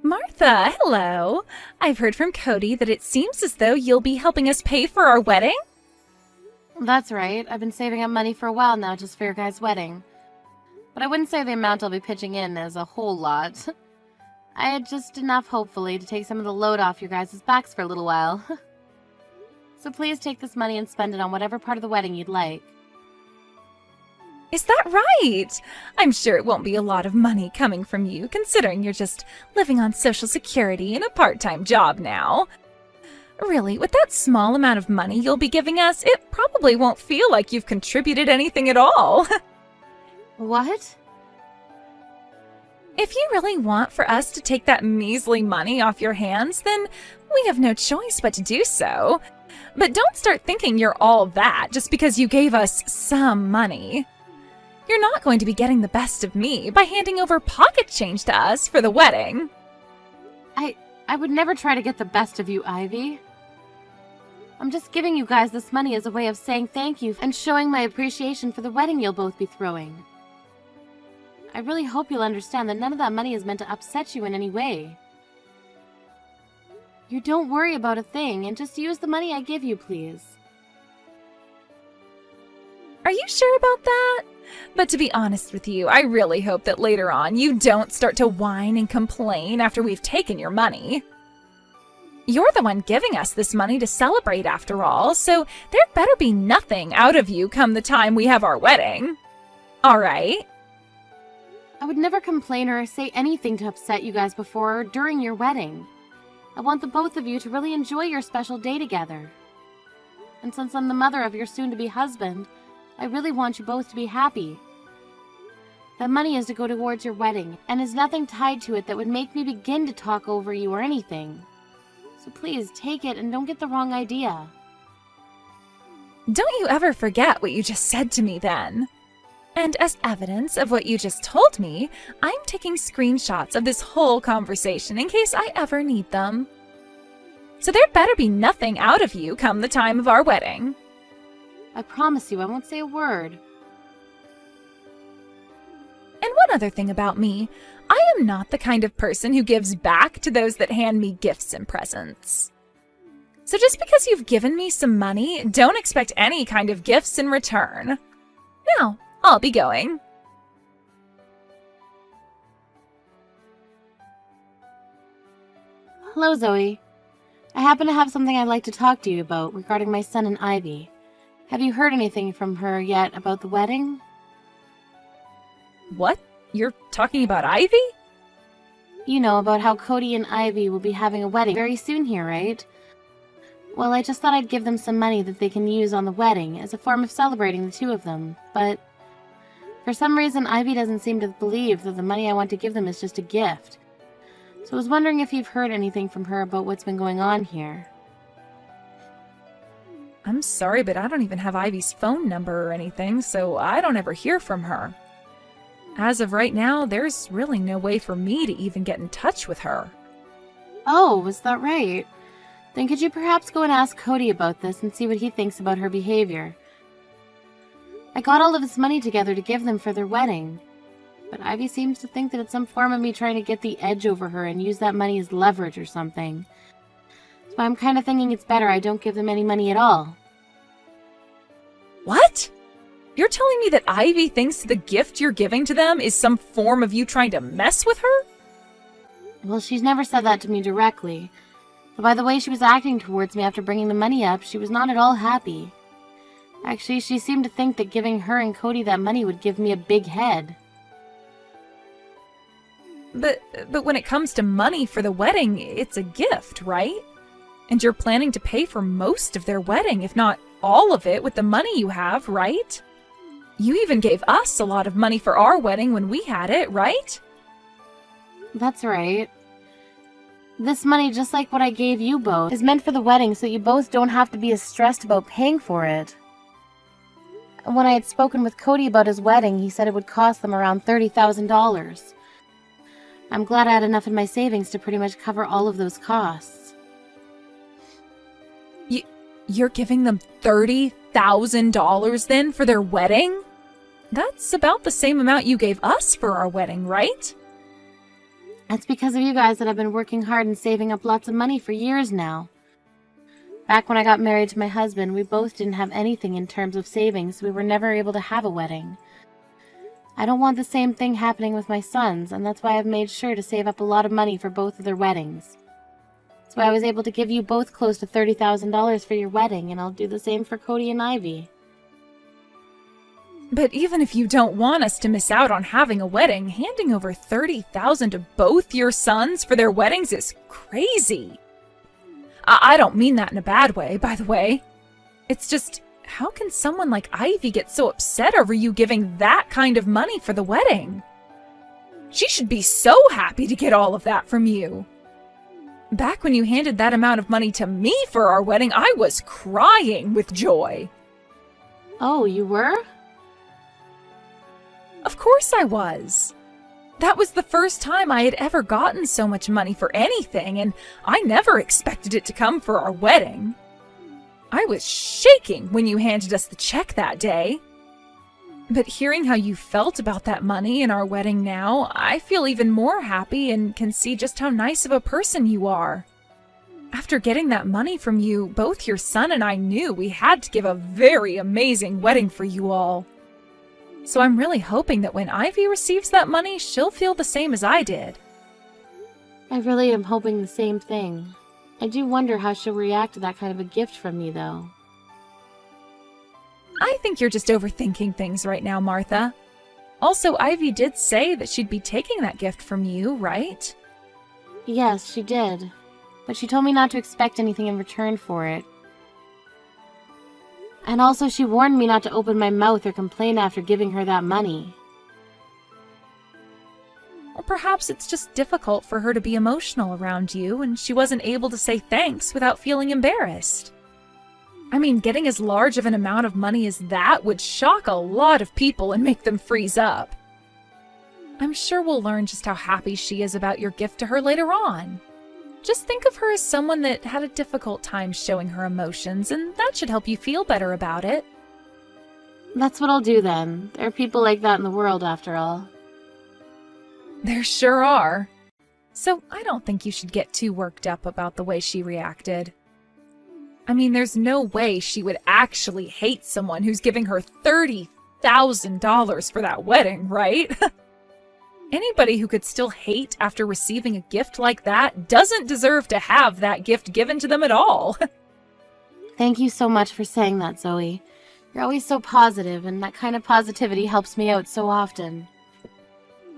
Martha, hello. I've heard from Cody that it seems as though you'll be helping us pay for our wedding. That's right. I've been saving up money for a while now just for your guys' wedding. But I wouldn't say the amount I'll be pitching in is a whole lot. I had just enough, hopefully, to take some of the load off your guys' backs for a little while. So please take this money and spend it on whatever part of the wedding you'd like. Is that right? I'm sure it won't be a lot of money coming from you, considering you're just living on Social Security and a part-time job now. Really, with that small amount of money you'll be giving us, it probably won't feel like you've contributed anything at all. What? If you really want for us to take that measly money off your hands, then we have no choice but to do so. But don't start thinking you're all that just because you gave us some money. You're not going to be getting the best of me by handing over pocket change to us for the wedding. I would never try to get the best of you, Ivy. I'm just giving you guys this money as a way of saying thank you and showing my appreciation for the wedding you'll both be throwing. I really hope you'll understand that none of that money is meant to upset you in any way. You don't worry about a thing and just use the money I give you, please. Are you sure about that? But to be honest with you, I really hope that later on you don't start to whine and complain after we've taken your money. You're the one giving us this money to celebrate after all, so there better be nothing out of you come the time we have our wedding. All right? I would never complain or say anything to upset you guys before or during your wedding. I want the both of you to really enjoy your special day together. And since I'm the mother of your soon-to-be husband, I really want you both to be happy. That money is to go towards your wedding, and is nothing tied to it that would make me begin to talk over you or anything. So please, take it and don't get the wrong idea. Don't you ever forget what you just said to me then. And as evidence of what you just told me, I'm taking screenshots of this whole conversation in case I ever need them. So there better be nothing out of you come the time of our wedding. I promise you I won't say a word. And one other thing about me, I am not the kind of person who gives back to those that hand me gifts and presents. So just because you've given me some money, don't expect any kind of gifts in return. Now, I'll be going. Hello, Zoe. I happen to have something I'd like to talk to you about regarding my son and Ivy. Have you heard anything from her yet about the wedding? What? You're talking about Ivy? You know, about how Cody and Ivy will be having a wedding very soon here, right? Well, I just thought I'd give them some money that they can use on the wedding as a form of celebrating the two of them, but for some reason Ivy doesn't seem to believe that the money I want to give them is just a gift. So I was wondering if you've heard anything from her about what's been going on here. I'm sorry, but I don't even have Ivy's phone number or anything, so I don't ever hear from her. As of right now, there's really no way for me to even get in touch with her. Oh, was that right? Then could you perhaps go and ask Cody about this and see what he thinks about her behavior? I got all of this money together to give them for their wedding, but Ivy seems to think that it's some form of me trying to get the edge over her and use that money as leverage or something. So I'm kind of thinking it's better I don't give them any money at all. What? You're telling me that Ivy thinks the gift you're giving to them is some form of you trying to mess with her? Well, she's never said that to me directly, but by the way she was acting towards me after bringing the money up, she was not at all happy. Actually, she seemed to think that giving her and Cody that money would give me a big head. But when it comes to money for the wedding, it's a gift, right? And you're planning to pay for most of their wedding, if not all of it, with the money you have, right? You even gave us a lot of money for our wedding when we had it, right? That's right. This money, just like what I gave you both, is meant for the wedding so you both don't have to be as stressed about paying for it. And when I had spoken with Cody about his wedding, he said it would cost them around $30,000. I'm glad I had enough in my savings to pretty much cover all of those costs. You're giving them $30,000 then for their wedding? That's about the same amount you gave us for our wedding, right? It's because of you guys that I've been working hard and saving up lots of money for years now. Back when I got married to my husband, we both didn't have anything in terms of savings, so we were never able to have a wedding. I don't want the same thing happening with my sons, and that's why I've made sure to save up a lot of money for both of their weddings. That's why I was able to give you both close to $30,000 for your wedding, and I'll do the same for Cody and Ivy. But even if you don't want us to miss out on having a wedding, handing over $30,000 to both your sons for their weddings is crazy. I don't mean that in a bad way, by the way. It's just, how can someone like Ivy get so upset over you giving that kind of money for the wedding? She should be so happy to get all of that from you. Back when you handed that amount of money to me for our wedding, I was crying with joy. Oh, you were? Of course I was. That was the first time I had ever gotten so much money for anything, and I never expected it to come for our wedding. I was shaking when you handed us the check that day. But hearing how you felt about that money and our wedding now, I feel even more happy and can see just how nice of a person you are. After getting that money from you, both your son and I knew we had to give a very amazing wedding for you all. So I'm really hoping that when Ivy receives that money, she'll feel the same as I did. I really am hoping the same thing. I do wonder how she'll react to that kind of a gift from me, though. I think you're just overthinking things right now, Martha. Also, Ivy did say that she'd be taking that gift from you, right? Yes, she did. But she told me not to expect anything in return for it. And also she warned me not to open my mouth or complain after giving her that money. Or perhaps it's just difficult for her to be emotional around you, and she wasn't able to say thanks without feeling embarrassed. I mean, getting as large of an amount of money as that would shock a lot of people and make them freeze up. I'm sure we'll learn just how happy she is about your gift to her later on. Just think of her as someone that had a difficult time showing her emotions, and that should help you feel better about it. That's what I'll do then. There are people like that in the world, after all. There sure are. So I don't think you should get too worked up about the way she reacted. I mean, there's no way she would actually hate someone who's giving her $30,000 for that wedding, right? Anybody who could still hate after receiving a gift like that doesn't deserve to have that gift given to them at all. Thank you so much for saying that, Zoe. You're always so positive, and that kind of positivity helps me out so often.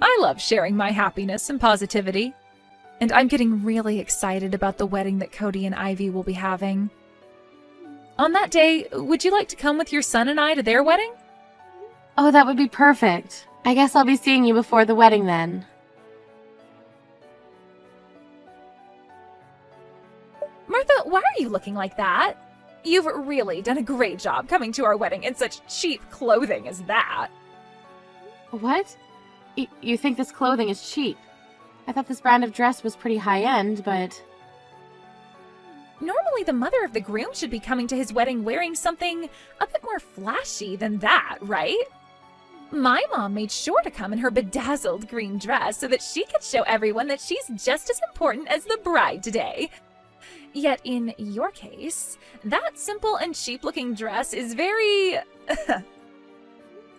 I love sharing my happiness and positivity. And I'm getting really excited about the wedding that Cody and Ivy will be having. On that day, would you like to come with your son and I to their wedding? Oh, that would be perfect. I guess I'll be seeing you before the wedding then. Martha, why are you looking like that? You've really done a great job coming to our wedding in such cheap clothing as that. What? You think this clothing is cheap? I thought this brand of dress was pretty high-end, but... Normally the mother of the groom should be coming to his wedding wearing something a bit more flashy than that, right? My mom made sure to come in her bedazzled green dress so that she could show everyone that she's just as important as the bride today. Yet in your case, that simple and cheap-looking dress is very...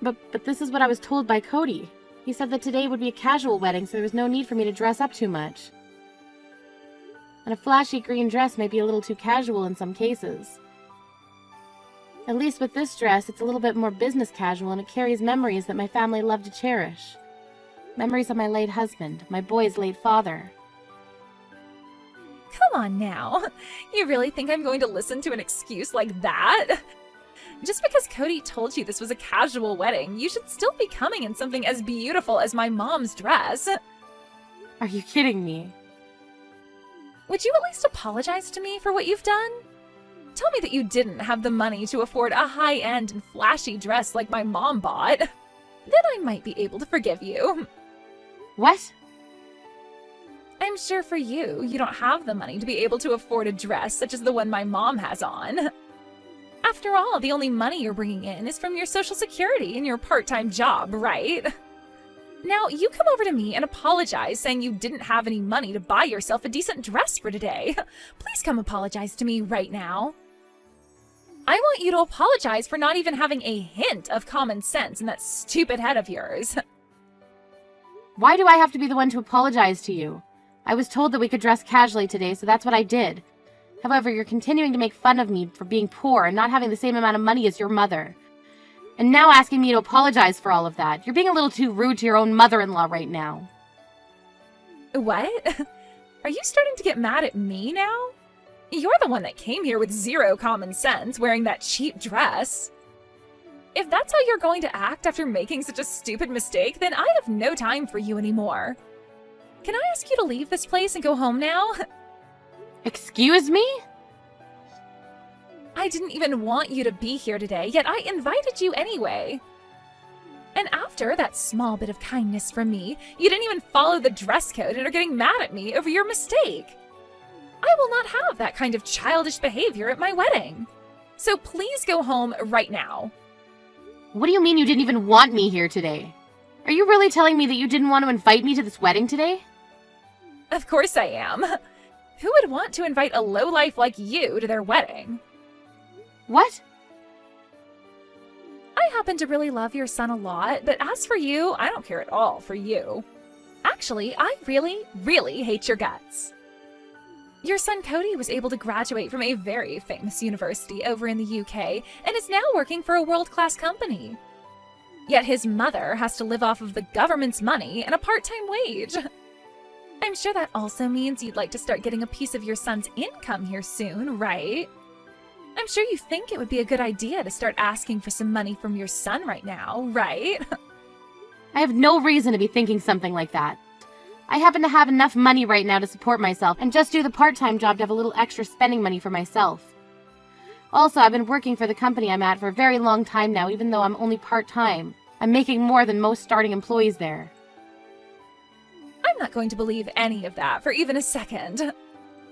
But this is what I was told by Cody. He said that today would be a casual wedding, so there was no need for me to dress up too much. And a flashy green dress may be a little too casual in some cases. At least with this dress, it's a little bit more business casual, and it carries memories that my family loved to cherish. Memories of my late husband, my boy's late father. Come on now. You really think I'm going to listen to an excuse like that? Just because Cody told you this was a casual wedding, you should still be coming in something as beautiful as my mom's dress. Are you kidding me? Would you at least apologize to me for what you've done? Tell me that you didn't have the money to afford a high-end and flashy dress like my mom bought. Then I might be able to forgive you. What? I'm sure for you, you don't have the money to be able to afford a dress such as the one my mom has on. After all, the only money you're bringing in is from your Social Security and your part-time job, right? Now, you come over to me and apologize saying you didn't have any money to buy yourself a decent dress for today. Please come apologize to me right now. I want you to apologize for not even having a hint of common sense in that stupid head of yours. Why do I have to be the one to apologize to you? I was told that we could dress casually today, so that's what I did. However, you're continuing to make fun of me for being poor and not having the same amount of money as your mother. And now asking me to apologize for all of that. You're being a little too rude to your own mother-in-law right now. What? Are you starting to get mad at me now? You're the one that came here with zero common sense, wearing that cheap dress. If that's how you're going to act after making such a stupid mistake, then I have no time for you anymore. Can I ask you to leave this place and go home now? Excuse me? I didn't even want you to be here today, yet I invited you anyway. And after that small bit of kindness from me, you didn't even follow the dress code and are getting mad at me over your mistake. I will not have that kind of childish behavior at my wedding. So please go home right now. What do you mean you didn't even want me here today? Are you really telling me that you didn't want to invite me to this wedding today? Of course I am. Who would want to invite a lowlife like you to their wedding? What? I happen to really love your son a lot, but as for you, I don't care at all for you. Actually, I really, really hate your guts. Your son Cody was able to graduate from a very famous university over in the UK and is now working for a world-class company. Yet his mother has to live off of the government's money and a part-time wage. I'm sure that also means you'd like to start getting a piece of your son's income here soon, right? I'm sure you think it would be a good idea to start asking for some money from your son right now, right? I have no reason to be thinking something like that. I happen to have enough money right now to support myself and just do the part-time job to have a little extra spending money for myself. Also, I've been working for the company I'm at for a very long time now, even though I'm only part-time. I'm making more than most starting employees there. I'm not going to believe any of that for even a second.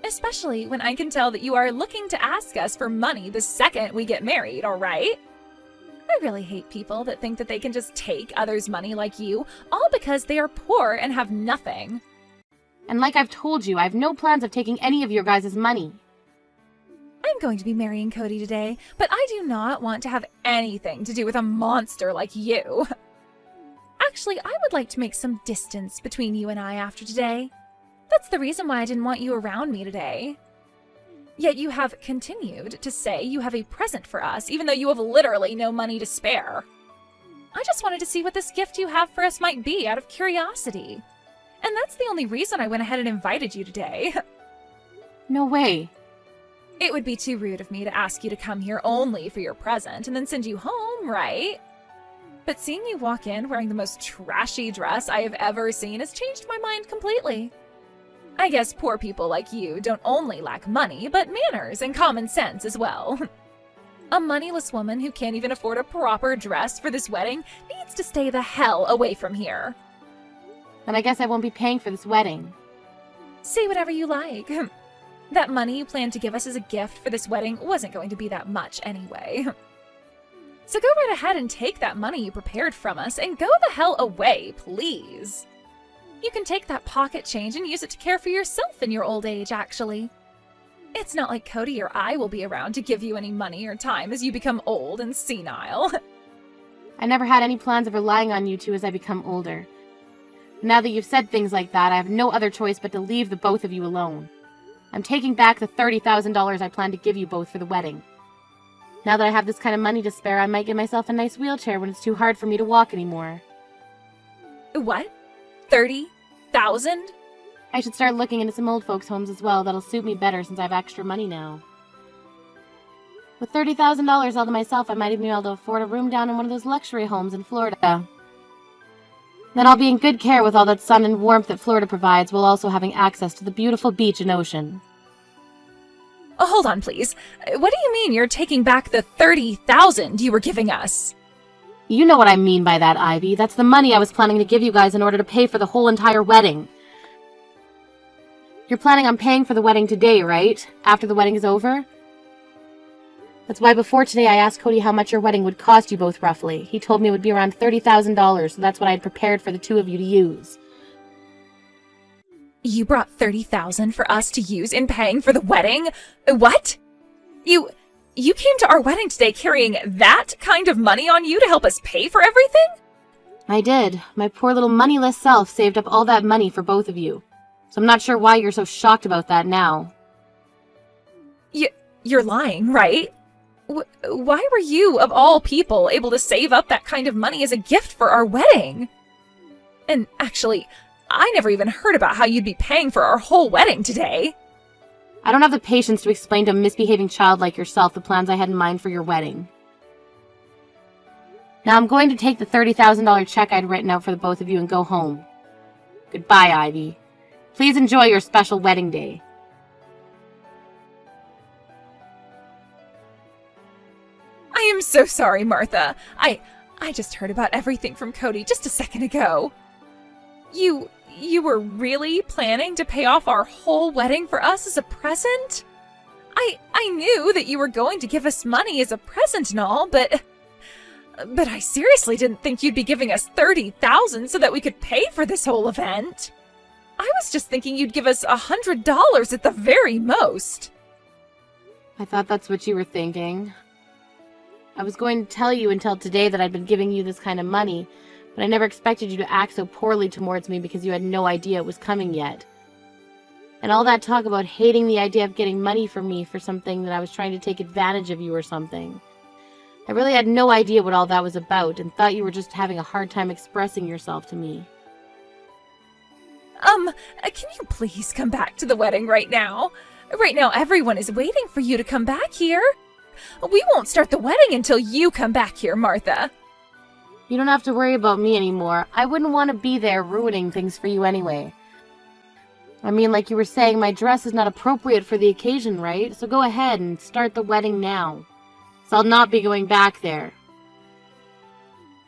Especially when I can tell that you are looking to ask us for money the second we get married, alright? I really hate people that think that they can just take others' money like you, all because they are poor and have nothing. And like I've told you, I have no plans of taking any of your guys' money. I'm going to be marrying Cody today, but I do not want to have anything to do with a monster like you. Actually, I would like to make some distance between you and I after today. That's the reason why I didn't want you around me today. Yet you have continued to say you have a present for us, even though you have literally no money to spare. I just wanted to see what this gift you have for us might be out of curiosity. And that's the only reason I went ahead and invited you today. No way. It would be too rude of me to ask you to come here only for your present and then send you home, right? But seeing you walk in wearing the most trashy dress I have ever seen has changed my mind completely. I guess poor people like you don't only lack money, but manners and common sense as well. A moneyless woman who can't even afford a proper dress for this wedding needs to stay the hell away from here. Then I guess I won't be paying for this wedding. Say whatever you like. That money you planned to give us as a gift for this wedding wasn't going to be that much anyway. So go right ahead and take that money you prepared from us and go the hell away, please. You can take that pocket change and use it to care for yourself in your old age, actually. It's not like Cody or I will be around to give you any money or time as you become old and senile. I never had any plans of relying on you two as I become older. Now that you've said things like that, I have no other choice but to leave the both of you alone. I'm taking back the $30,000 I planned to give you both for the wedding. Now that I have this kind of money to spare, I might get myself a nice wheelchair when it's too hard for me to walk anymore. What? 30,000? I should start looking into some old folks' homes as well. That'll suit me better since I have extra money now. With $30,000 all to myself, I might even be able to afford a room down in one of those luxury homes in Florida. Then I'll be in good care with all that sun and warmth that Florida provides, while also having access to the beautiful beach and ocean. Oh, hold on, please. What do you mean you're taking back the 30,000 you were giving us? You know what I mean by that, Ivy. That's the money I was planning to give you guys in order to pay for the whole entire wedding. You're planning on paying for the wedding today, right? After the wedding is over? That's why before today I asked Cody how much your wedding would cost you both roughly. He told me it would be around $30,000, so that's what I had prepared for the two of you to use. You brought $30,000 for us to use in paying for the wedding? What? You came to our wedding today carrying that kind of money on you to help us pay for everything? I did. My poor little moneyless self saved up all that money for both of you. So I'm not sure why you're so shocked about that now. You're lying, right? Why were you, of all people, able to save up that kind of money as a gift for our wedding? And actually, I never even heard about how you'd be paying for our whole wedding today. I don't have the patience to explain to a misbehaving child like yourself the plans I had in mind for your wedding. Now I'm going to take the $30,000 check I'd written out for the both of you and go home. Goodbye, Ivy. Please enjoy your special wedding day. I am so sorry, Martha. I just heard about everything from Cody just a second ago. You were really planning to pay off our whole wedding for us as a present? I knew that you were going to give us money as a present and all, but I seriously didn't think you'd be giving us $30,000 so that we could pay for this whole event. I was just thinking you'd give us $100 at the very most. I thought that's what you were thinking. I was going to tell you until today that I'd been giving you this kind of money, but I never expected you to act so poorly towards me because you had no idea it was coming yet. And all that talk about hating the idea of getting money from me for something that I was trying to take advantage of you or something. I really had no idea what all that was about and thought you were just having a hard time expressing yourself to me. Can you please come back to the wedding right now? Right now, everyone is waiting for you to come back here. We won't start the wedding until you come back here, Martha. You don't have to worry about me anymore. I wouldn't want to be there ruining things for you anyway. I mean, like you were saying, my dress is not appropriate for the occasion, right? So go ahead and start the wedding now. So I'll not be going back there.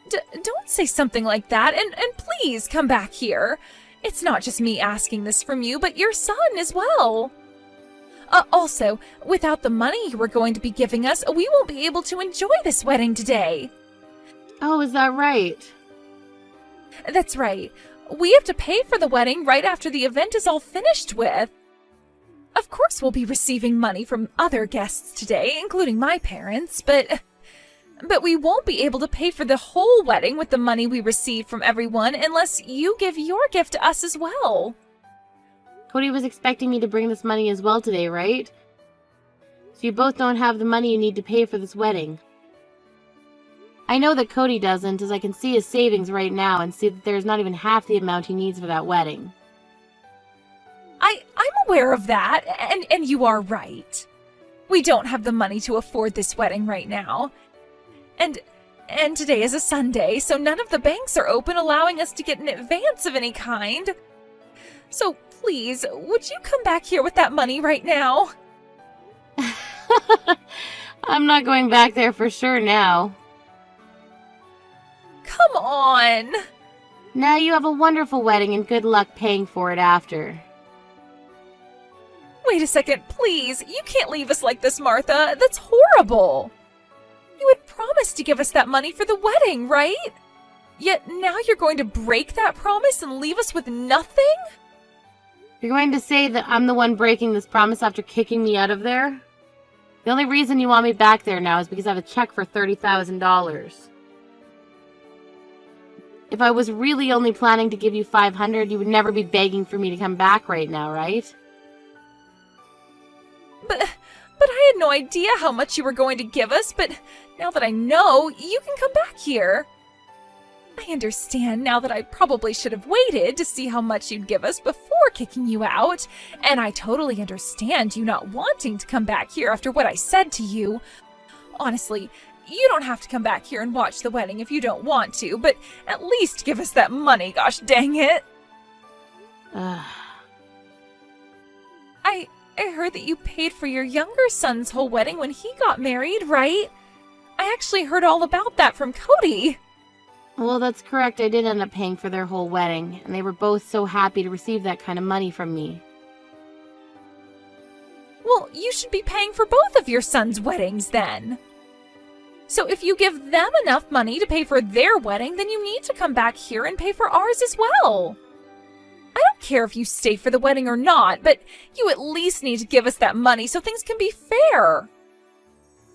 Don't say something like that, and please come back here. It's not just me asking this from you, but your son as well. Also, without the money you were going to be giving us, we won't be able to enjoy this wedding today. Oh, is that right? That's right. We have to pay for the wedding right after the event is all finished with. Of course we'll be receiving money from other guests today, including my parents, but we won't be able to pay for the whole wedding with the money we receive from everyone unless you give your gift to us as well. Cody was expecting me to bring this money as well today, right? So you both don't have the money you need to pay for this wedding. I know that Cody doesn't, as I can see his savings right now and see that there's not even half the amount he needs for that wedding. I'm aware of that, and you are right. We don't have the money to afford this wedding right now. And today is a Sunday, so none of the banks are open allowing us to get an advance of any kind. So please, would you come back here with that money right now? I'm not going back there for sure now. Come on! Now you have a wonderful wedding and good luck paying for it after. Wait a second, please. You can't leave us like this, Martha. That's horrible. You had promised to give us that money for the wedding, right? Yet now you're going to break that promise and leave us with nothing? You're going to say that I'm the one breaking this promise after kicking me out of there? The only reason you want me back there now is because I have a check for $30,000. If I was really only planning to give you $500, you would never be begging for me to come back right now, right? But I had no idea how much you were going to give us, but now that I know, you can come back here. I understand now that I probably should have waited to see how much you'd give us before kicking you out, and I totally understand you not wanting to come back here after what I said to you. Honestly, you don't have to come back here and watch the wedding if you don't want to, but at least give us that money, gosh dang it. I heard that you paid for your younger son's whole wedding when he got married, right? I actually heard all about that from Cody. Well, that's correct. I did end up paying for their whole wedding, and they were both so happy to receive that kind of money from me. Well, you should be paying for both of your sons' weddings then. So if you give them enough money to pay for their wedding, then you need to come back here and pay for ours as well. I don't care if you stay for the wedding or not, but you at least need to give us that money so things can be fair.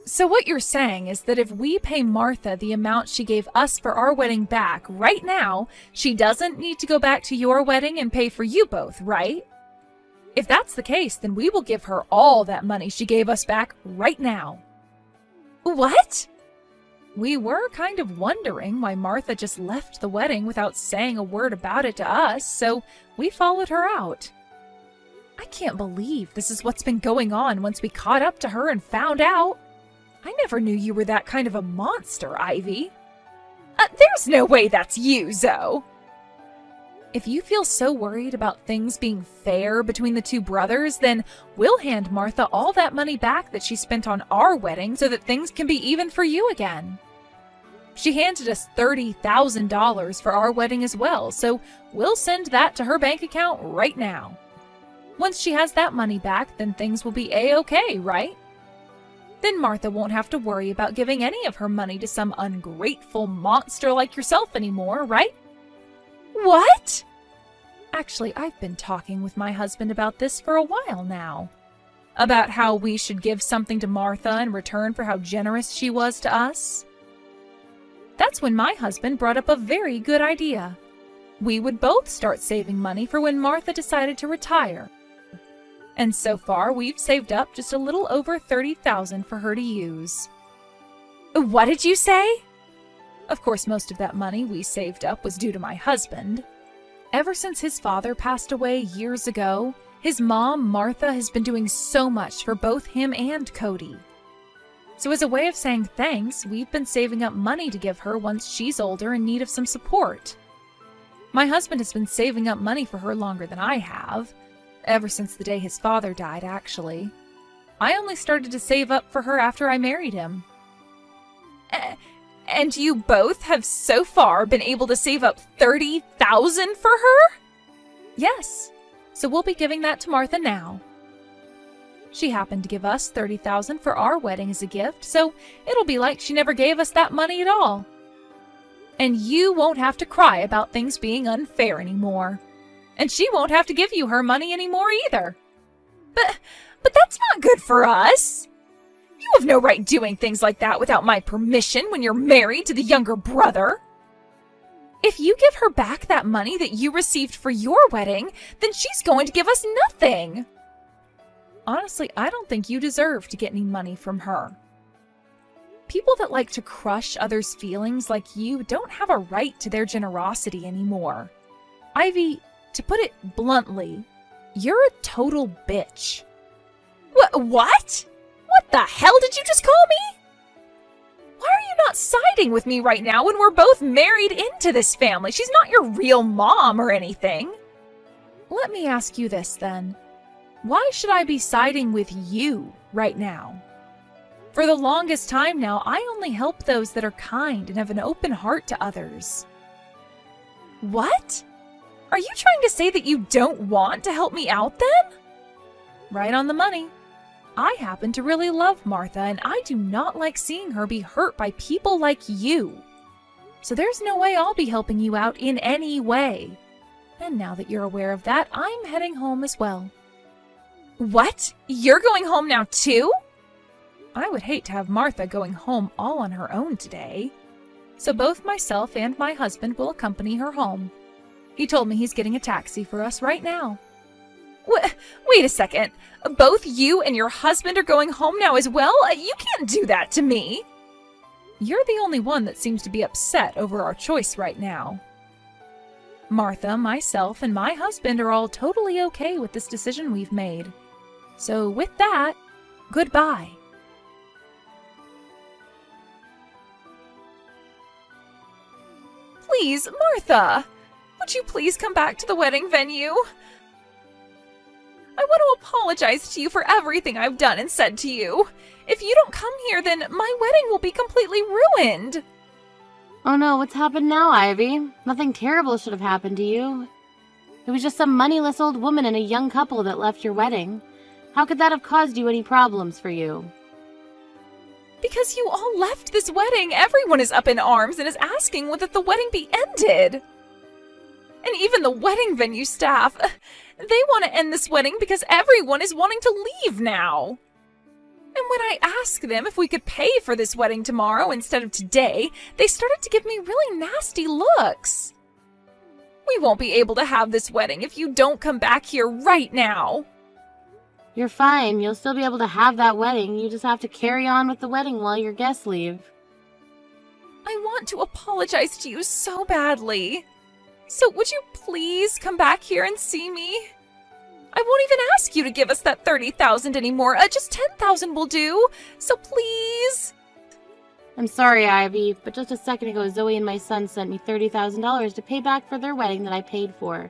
So what you're saying is that if we pay Martha the amount she gave us for our wedding back right now, she doesn't need to go back to your wedding and pay for you both, right? If that's the case, then we will give her all that money she gave us back right now. What? We were kind of wondering why Martha just left the wedding without saying a word about it to us, so we followed her out. I can't believe this is what's been going on once we caught up to her and found out. I never knew you were that kind of a monster, Ivy. There's no way that's you, Zoe. If you feel so worried about things being fair between the two brothers, then we'll hand Martha all that money back that she spent on our wedding so that things can be even for you again. She handed us $30,000 for our wedding as well, so we'll send that to her bank account right now. Once she has that money back, then things will be A-okay, right? Then Martha won't have to worry about giving any of her money to some ungrateful monster like yourself anymore, right? What? Actually, I've been talking with my husband about this for a while now. About how we should give something to Martha in return for how generous she was to us. That's when my husband brought up a very good idea. We would both start saving money for when Martha decided to retire. And so far, we've saved up just a little over $30,000 for her to use. What did you say? Of course, most of that money we saved up was due to my husband. Ever since his father passed away years ago, his mom, Martha, has been doing so much for both him and Cody. So as a way of saying thanks, we've been saving up money to give her once she's older in need of some support. My husband has been saving up money for her longer than I have. Ever since the day his father died, actually. I only started to save up for her after I married him. And you both have so far been able to save up $30,000 for her? Yes. So we'll be giving that to Martha now. She happened to give us $30,000 for our wedding as a gift, so it'll be like she never gave us that money at all. And you won't have to cry about things being unfair anymore. And she won't have to give you her money anymore either. But that's not good for us. You have no right doing things like that without my permission when you're married to the younger brother. If you give her back that money that you received for your wedding, then she's going to give us nothing. Honestly, I don't think you deserve to get any money from her. People that like to crush others' feelings like you don't have a right to their generosity anymore. Ivy, to put it bluntly, you're a total bitch. What? What the hell did you just call me? Why are you not siding with me right now when we're both married into this family? She's not your real mom or anything. Let me ask you this then. Why should I be siding with you right now? For the longest time now, I only help those that are kind and have an open heart to others. What? Are you trying to say that you don't want to help me out then? Right on the money. I happen to really love Martha, and I do not like seeing her be hurt by people like you. So there's no way I'll be helping you out in any way. And now that you're aware of that, I'm heading home as well. What? You're going home now too? I would hate to have Martha going home all on her own today. So both myself and my husband will accompany her home. He told me he's getting a taxi for us right now. Wait a second. Both you and your husband are going home now as well? You can't do that to me. You're the only one that seems to be upset over our choice right now. Martha, myself, and my husband are all totally okay with this decision we've made. So with that, goodbye. Please, Martha, would you please come back to the wedding venue? I want to apologize to you for everything I've done and said to you. If you don't come here, then my wedding will be completely ruined. Oh no, what's happened now, Ivy? Nothing terrible should have happened to you. It was just some moneyless old woman and a young couple that left your wedding. How could that have caused you any problems for you? Because you all left this wedding, everyone is up in arms and is asking that the wedding be ended. And even the wedding venue staff, they want to end this wedding because everyone is wanting to leave now. And when I asked them if we could pay for this wedding tomorrow instead of today, they started to give me really nasty looks. We won't be able to have this wedding if you don't come back here right now. You're fine. You'll still be able to have that wedding. You just have to carry on with the wedding while your guests leave. I want to apologize to you so badly. So would you please come back here and see me? I won't even ask you to give us that 30,000 anymore. Just 10,000 will do. So please. I'm sorry, Ivy, but just a second ago, Zoe and my son sent me $30,000 to pay back for their wedding that I paid for.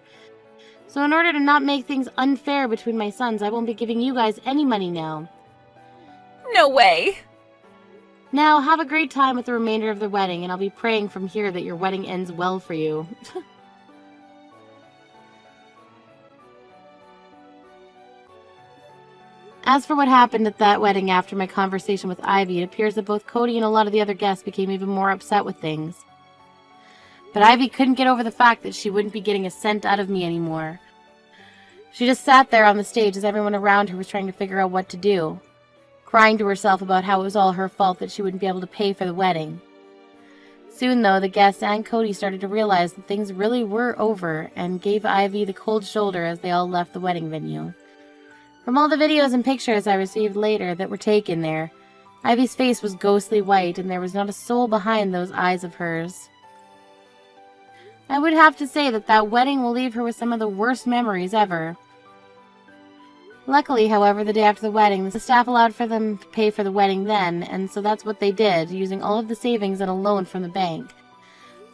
So in order to not make things unfair between my sons, I won't be giving you guys any money now. No way. Now, have a great time with the remainder of the wedding, and I'll be praying from here that your wedding ends well for you. As for what happened at that wedding after my conversation with Ivy, it appears that both Cody and a lot of the other guests became even more upset with things. But Ivy couldn't get over the fact that she wouldn't be getting a cent out of me anymore. She just sat there on the stage as everyone around her was trying to figure out what to do, crying to herself about how it was all her fault that she wouldn't be able to pay for the wedding. Soon, though, the guests and Cody started to realize that things really were over and gave Ivy the cold shoulder as they all left the wedding venue. From all the videos and pictures I received later that were taken there, Ivy's face was ghostly white and there was not a soul behind those eyes of hers. I would have to say that that wedding will leave her with some of the worst memories ever. Luckily, however, the day after the wedding, the staff allowed for them to pay for the wedding then, and so that's what they did, using all of the savings and a loan from the bank.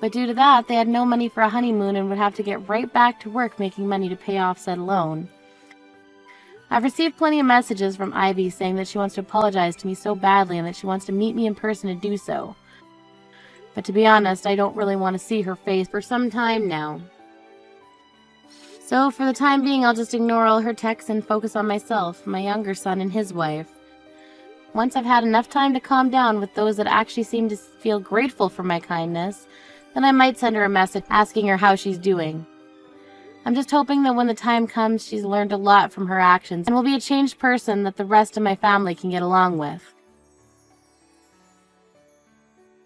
But due to that, they had no money for a honeymoon and would have to get right back to work making money to pay off said loan. I've received plenty of messages from Ivy saying that she wants to apologize to me so badly and that she wants to meet me in person to do so. But to be honest, I don't really want to see her face for some time now. So for the time being, I'll just ignore all her texts and focus on myself, my younger son, and his wife. Once I've had enough time to calm down with those that actually seem to feel grateful for my kindness, then I might send her a message asking her how she's doing. I'm just hoping that when the time comes, she's learned a lot from her actions and will be a changed person that the rest of my family can get along with.